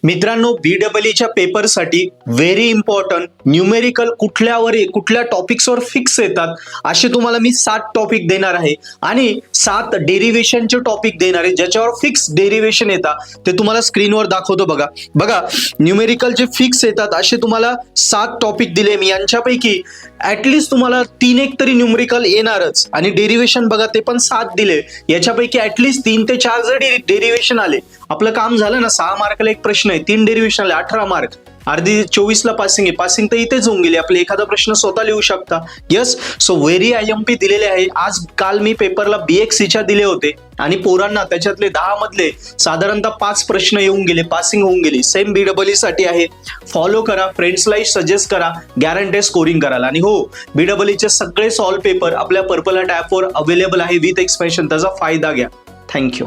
मित्रांनो, BEE पेपरसाठी very important numerical कुठल्या टॉपिक्सवर fix येतात असे तुम्हाला मी 7 टॉपिक देणार आहे आणि 7 डेरिव्हेशनचे टॉपिक देणार आहे ज्याच्यावर फिक्स डेरिव्हेशन येतात ते तुम्हाला स्क्रीनवर दाखवतो. बघा न्यूमेरिकल जे फिक्स येतात असे तुम्हाला 7 टॉपिक दिले मी. यांच्यापैकी ऍटलिस्ट तुम्हाला 3 एक तरी न्यूमेरिकल येणारच आणि डेरिव्हेशन बघा ते पण 7 दिले. याच्यापैकी ऍटलिस्ट 3 ते 4 जरी डेरिव्हेशन आले आपलं काम झालं ना. 6 मार्काला एक प्रश्न आहे, 3 डेरिव्हेशन आले 18 मार्क. अर्धी 24ला पासिंग आहे. पासिंग तर इथेच होऊन गेली. आपले एखादा प्रश्न स्वतः लिहू शकता. यस, सो व्हेरी IMP दिलेले आहे. काल मी पेपरला BXCच्या दिले होते आणि पोरांना त्याच्यातले 10 मधले साधारणतः 5 प्रश्न येऊन गेले, पासिंग होऊन गेली. सेम BEE साठी आहे. फॉलो करा, फ्रेंड्सलाही सजेस्ट करा, गॅरंटेड स्कोरिंग करायला. आणि हो, BEE सगळे सॉल्व पेपर आपल्या पर्पल हार्ट ॲपवर अवेलेबल आहे विथ एक्सपेन्शन. त्याचा फायदा घ्या. थँक्यू.